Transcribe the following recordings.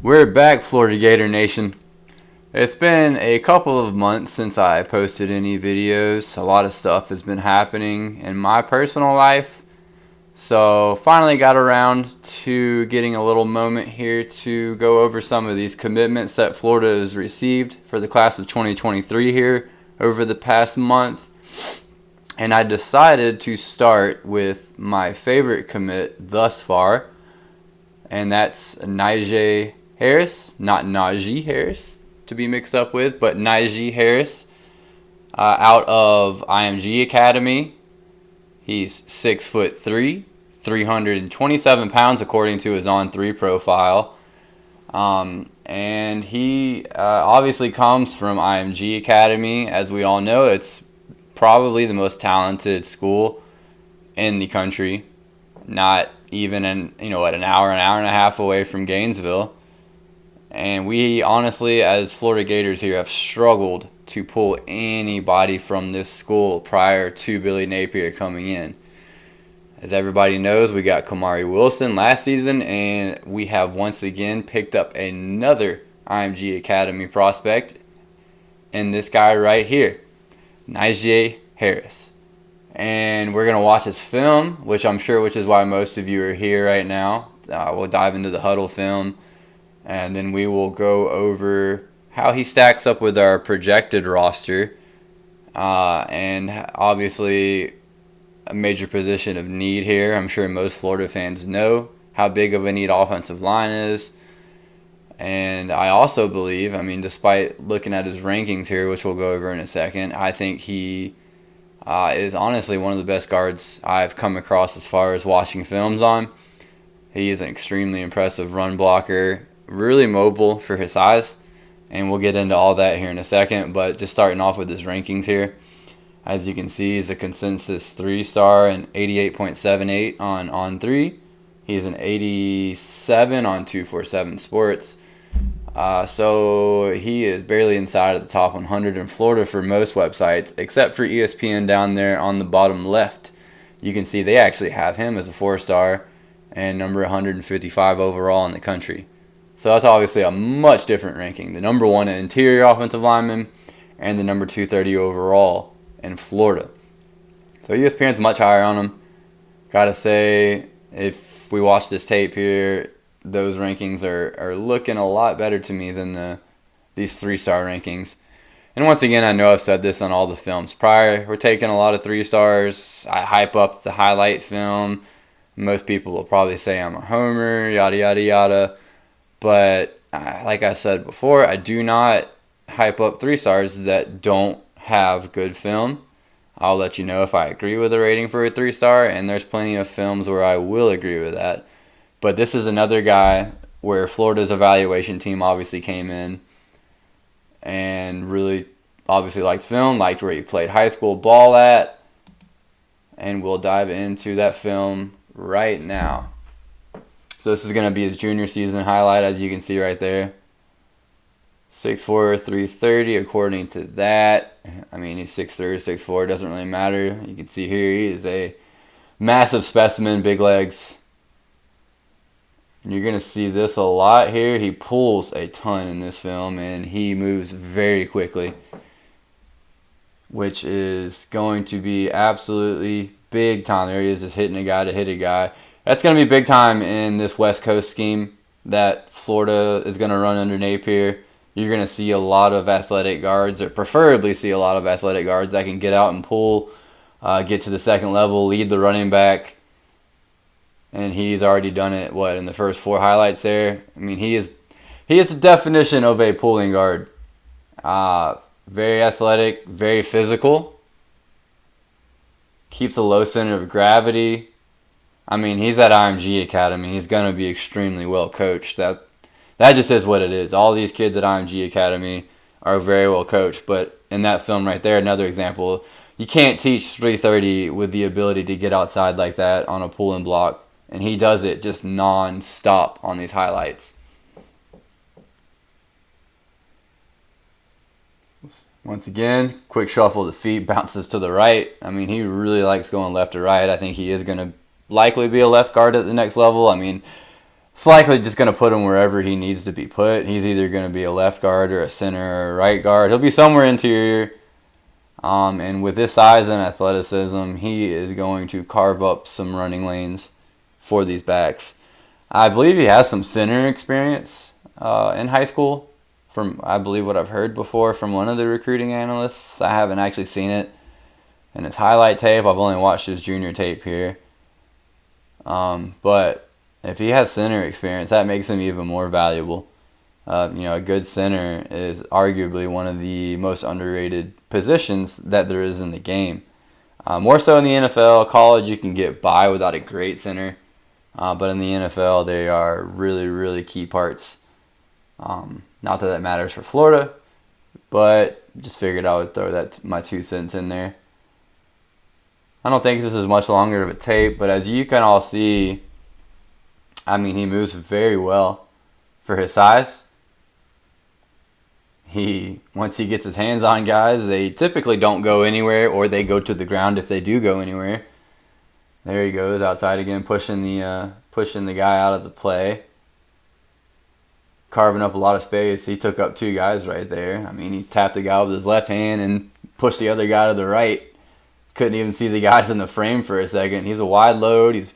We're back, Florida Gator Nation. It's been a couple of months since I posted any videos. A lot of stuff has been happening in my personal life. So finally got around to getting a little moment here to go over some of these commitments that Florida has received for the class of 2023 here over the past month. And I decided to start with my favorite commit thus far, and that's Knijeah Harris, not Knijeah Harris to be mixed up with, but Knijeah Harris out of IMG Academy. He's 6'3", 327 pounds according to his On3 profile. And he obviously comes from IMG Academy. As we all know, it's probably the most talented school in the country. Not even an hour and a half away from Gainesville. And we honestly, as Florida Gators here, have struggled to pull anybody from this school prior to Billy Napier coming in. As everybody knows, we got Kamari Wilson last season, and we have once again picked up another IMG Academy prospect in this guy right here, Knijeah Harris. And we're going to watch his film, which is why most of you are here right now. We'll dive into the huddle film, and then we will go over how he stacks up with our projected roster. And obviously a major position of need here. I'm sure most Florida fans know how big of a need offensive line is. And I also believe, despite looking at his rankings here, which we'll go over in a second, I think he is honestly one of the best guards I've come across as far as watching films on. He is an extremely impressive run blocker, really mobile for his size, and we'll get into all that here in a second. But just starting off with his rankings here, as you can see, he's a consensus 3-star and 88.78 on 3. He's an 87 on 247 Sports. So he is barely inside of the top 100 in Florida for most websites, except for ESPN down there on the bottom left. You can see they actually have him as a 4-star and number 155 overall in the country. So that's obviously a much different ranking. The number 1 interior offensive lineman and the number 230 overall in Florida. So ESPN's much higher on him. Gotta say, if we watch this tape here, those rankings are looking a lot better to me than these 3-star rankings. And once again, I know I've said this on all the films prior. We're taking a lot of 3-stars. I hype up the highlight film. Most people will probably say I'm a homer, yada, yada, yada. But like I said before, I do not hype up 3-stars that don't have good film. I'll let you know if I agree with the rating for a 3-star, and there's plenty of films where I will agree with that. But this is another guy where Florida's evaluation team obviously came in and really obviously liked film, liked where he played high school ball at, and we'll dive into that film right now. So this is going to be his junior season highlight, as you can see right there. 6'4", 330 according to that. He's 6'3", 6'4", doesn't really matter. You can see here he is a massive specimen, big legs. And you're going to see this a lot here. He pulls a ton in this film, and he moves very quickly, which is going to be absolutely big time. There he is, just hitting a guy to hit a guy. That's going to be big time in this West Coast scheme that Florida is going to run under Napier. You're going to see a lot of athletic guards, or preferably see a lot of athletic guards that can get out and pull, get to the second level, lead the running back. And he's already done it, in the first 4 highlights there. He is the definition of a pulling guard. Very athletic, very physical. Keeps a low center of gravity. He's at IMG Academy. He's going to be extremely well coached. That just is what it is. All these kids at IMG Academy are very well coached. But in that film right there, another example, you can't teach 330 with the ability to get outside like that on a pull and block. And he does it just non-stop on these highlights. Once again, quick shuffle of the feet, bounces to the right. He really likes going left to right. I think he is going to likely be a left guard at the next level. it's likely just going to put him wherever he needs to be put. He's either going to be a left guard or a center or a right guard. He'll be somewhere interior. And with his size and athleticism, he is going to carve up some running lanes for these backs. I believe he has some center experience in high school, from I believe what I've heard before from one of the recruiting analysts. I haven't actually seen it in his highlight tape. I've only watched his junior tape here. But if he has center experience, that makes him even more valuable. A good center is arguably one of the most underrated positions that there is in the game. More so in the NFL. College, you can get by without a great center. But in the NFL, they are really, really key parts. Not that matters for Florida, but just figured I would throw my 2 cents in there. I don't think this is much longer of a tape, but as you can all see, he moves very well for his size. Once he gets his hands on guys, they typically don't go anywhere, or they go to the ground if they do go anywhere. There he goes outside again, pushing the guy out of the play, carving up a lot of space. He took up 2 guys right there. He tapped the guy with his left hand and pushed the other guy to the right. Couldn't even see the guys in the frame for a second. He's a wide load. He's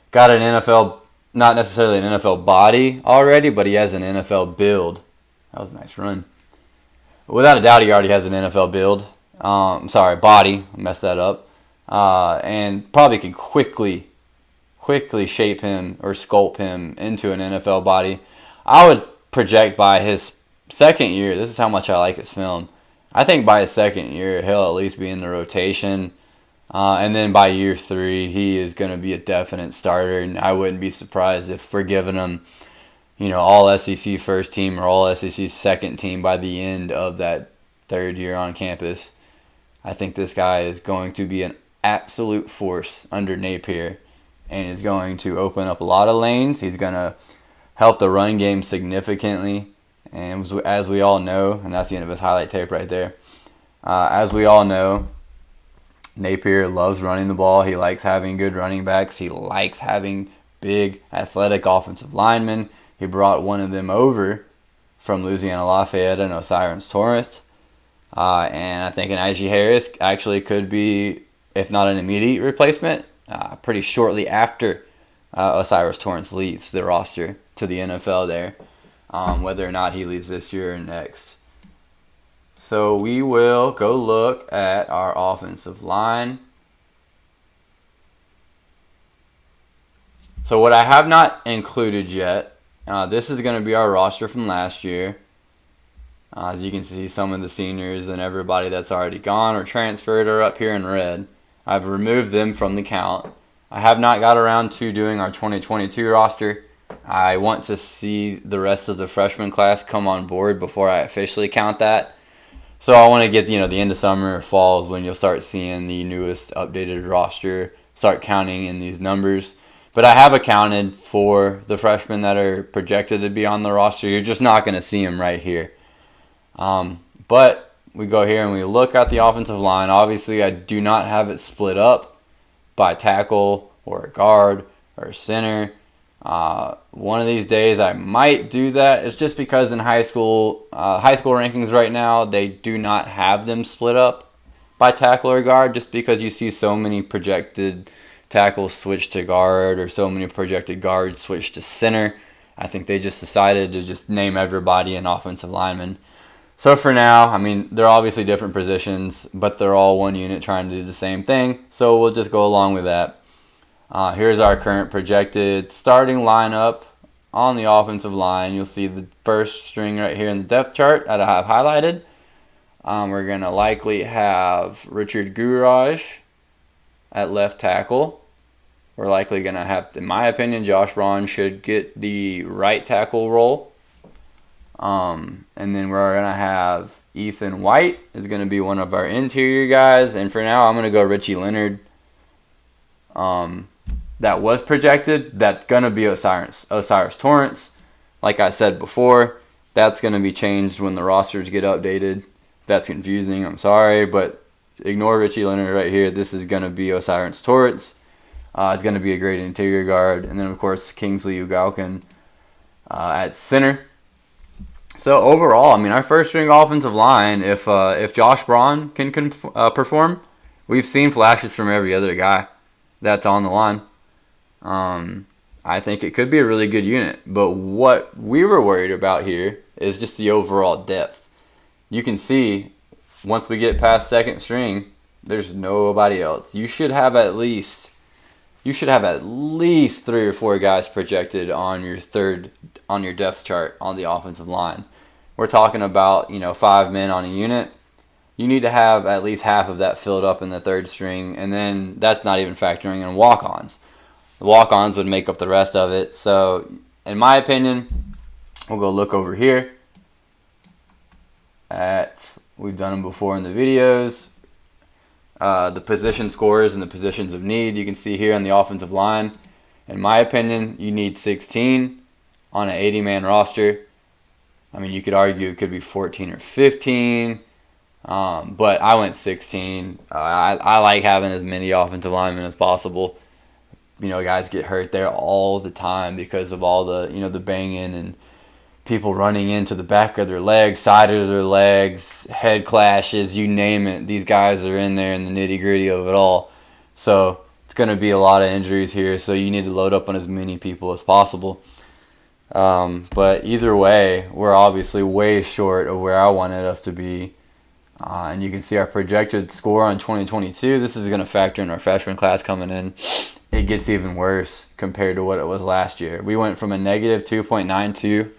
got an NFL, not necessarily an NFL body already, but he has an NFL build. That was a nice run. Without a doubt, he already has an NFL build. Body. I messed that up. And probably can quickly shape him or sculpt him into an NFL body. I would project by his second year, this is how much I like his film, I think by his second year, he'll at least be in the rotation. And then by year 3, he is going to be a definite starter. And I wouldn't be surprised if we're giving him, all SEC first team or all SEC second team by the end of that 3rd year on campus. I think this guy is going to be an absolute force under Napier and is going to open up a lot of lanes. He's going to help the run game significantly. And as we all know, and that's the end of his highlight tape right there, as we all know, Napier loves running the ball. He likes having good running backs. He likes having big, athletic offensive linemen. He brought one of them over from Louisiana Lafayette and Osiris Torrance. And I think Knijeah Harris actually could be, if not an immediate replacement, pretty shortly after Osiris Torrance leaves the roster to the NFL there, whether or not he leaves this year or next. So we will go look at our offensive line. So what I have not included yet, this is going to be our roster from last year. As you can see, some of the seniors and everybody that's already gone or transferred are up here in red. I've removed them from the count. I have not got around to doing our 2022 roster. I want to see the rest of the freshman class come on board before I officially count that. So I want to get, the end of summer or fall is when you'll start seeing the newest updated roster start counting in these numbers. But I have accounted for the freshmen that are projected to be on the roster. You're just not going to see them right here. But we go here and we look at the offensive line. Obviously, I do not have it split up by tackle or a guard or a center. One of these days I might do that. It's just because in high school rankings right now, they do not have them split up by tackle or guard, just because you see so many projected tackles switch to guard or so many projected guards switch to center. I think they just decided to just name everybody an offensive lineman. So for now, they're obviously different positions, but they're all one unit trying to do the same thing. So we'll just go along with that. Here's our current projected starting lineup on the offensive line. You'll see the first string right here in the depth chart that I have highlighted. We're going to likely have Richard Gourage at left tackle. We're likely going to have, in my opinion, Josh Braun should get the right tackle role. And then we're going to have Ethan White is going to be one of our interior guys. And for now, I'm going to go Richie Leonard. That was projected. That's going to be Osiris Torrance. Like I said before, that's going to be changed when the rosters get updated. If that's confusing, I'm sorry. But ignore Richie Leonard right here. This is going to be Osiris Torrance. It's going to be a great interior guard. And then, of course, Kingsley Ugalkin at center. So, overall, I mean, our first-string offensive line, if Josh Braun can perform, we've seen flashes from every other guy that's on the line. I think it could be a really good unit. But what we were worried about here is just the overall depth. You can see, once we get past second string, there's nobody else. You should have at least 3 or 4 guys projected on your depth chart on the offensive line. We're talking about 5 men on a unit. You need to have at least half of that filled up in the third string, and then that's not even factoring in walk-ons. The walk-ons would make up the rest of it. So, in my opinion, we'll go look over here at, we've done them before in the videos, the position scores and the positions of need. You can see here on the offensive line, in my opinion, you need 16 on an 80-man roster. I mean, you could argue it could be 14 or 15, but I went 16. I like having as many offensive linemen as possible. Guys get hurt there all the time because of all the, the banging and people running into the back of their legs, side of their legs, head clashes, you name it. These guys are in there in the nitty-gritty of it all. So it's going to be a lot of injuries here, so you need to load up on as many people as possible. But either way, we're obviously way short of where I wanted us to be. And you can see our projected score on 2022. This is going to factor in our freshman class coming in. It gets even worse compared to what it was last year. We went from a negative 2.92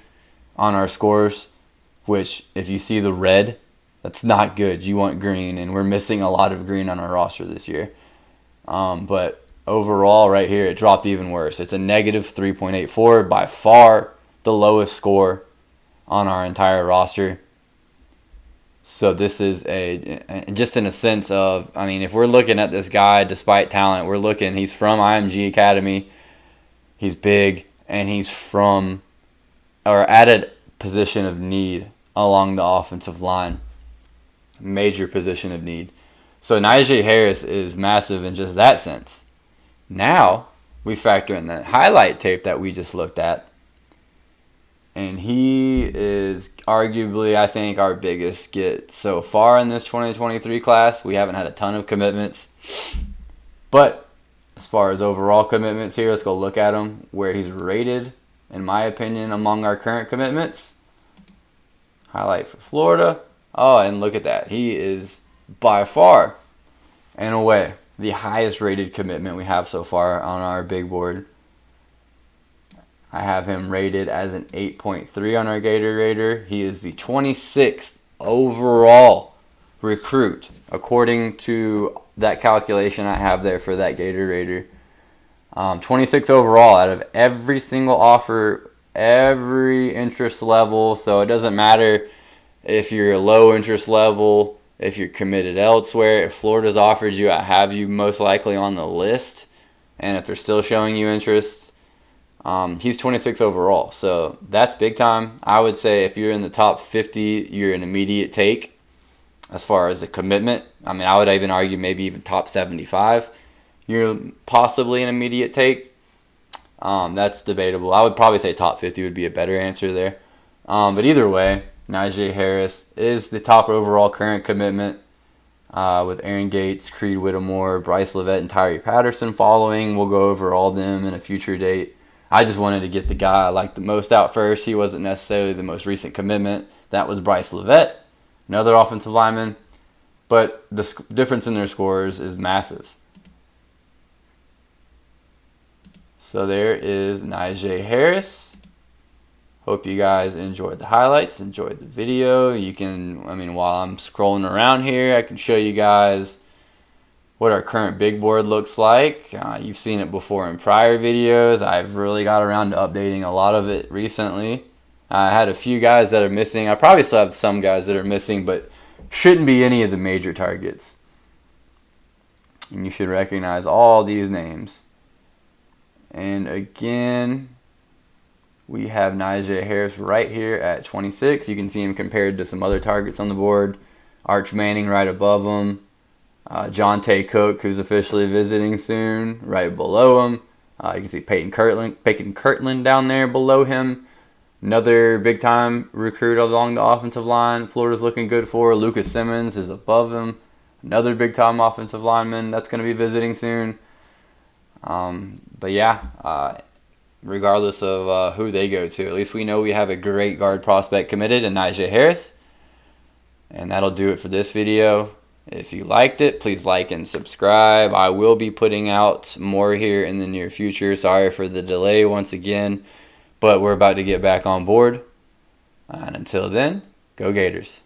on our scores, which if you see the red, that's not good. You want green, and we're missing a lot of green on our roster this year. But overall, right here, it dropped even worse. It's a negative 3.84, by far the lowest score on our entire roster. So this is just in a sense of, I mean, if we're looking at this guy, despite talent, he's from IMG Academy, he's big, and he's at a position of need along the offensive line. Major position of need. So Knijeah Harris is massive in just that sense. Now, we factor in that highlight tape that we just looked at. And he is arguably, I think, our biggest get so far in this 2023 class. We haven't had a ton of commitments. But as far as overall commitments here, let's go look at him, where he's rated, in my opinion, among our current commitments. Highlight for Florida. Oh, and look at that. He is by far and away the highest rated commitment we have so far on our big board. I have him rated as an 8.3 on our Gator Rater. He is the 26th overall recruit, according to that calculation I have there for that Gator Rater. 26 overall out of every single offer, every interest level. So it doesn't matter if you're a low interest level, if you're committed elsewhere. If Florida's offered you, I have you most likely on the list. And if they're still showing you interest, he's 26 overall. So that's big time. I would say if you're in the top 50, you're an immediate take as far as a commitment. I mean, I would even argue maybe even top 75. You're possibly an immediate take. That's debatable. I would probably say top 50 would be a better answer there. But either way, Knijeah Harris is the top overall current commitment, with Aaron Gates, Creed Whittemore, Bryce Levette, and Tyree Patterson following. We'll go over all of them in a future date. I just wanted to get the guy I liked the most out first. He wasn't necessarily the most recent commitment. That was Bryce Levette, another offensive lineman. But the difference in their scores is massive. So there is Knijeah Harris. Hope you guys enjoyed the highlights, enjoyed the video. You can, while I'm scrolling around here, I can show you guys what our current big board looks like. You've seen it before in prior videos. I've really got around to updating a lot of it recently. I had a few guys that are missing. I probably still have some guys that are missing, but shouldn't be any of the major targets. And you should recognize all these names. And again, we have Knijeah Harris right here at 26. You can see him compared to some other targets on the board. Arch Manning right above him. Jonte Cook, who's officially visiting soon, right below him. You can see Peyton Kirtland down there below him. Another big-time recruit along the offensive line. Florida's looking good for. Lucas Simmons is above him. Another big-time offensive lineman that's going to be visiting soon. But yeah, regardless of who they go to, at least we know we have a great guard prospect committed in Knijeah Harris. And that'll do it for this video. If you liked it, please like and subscribe. I will be putting out more here in the near future. Sorry for the delay once again, but we're about to get back on board. And until then, go Gators.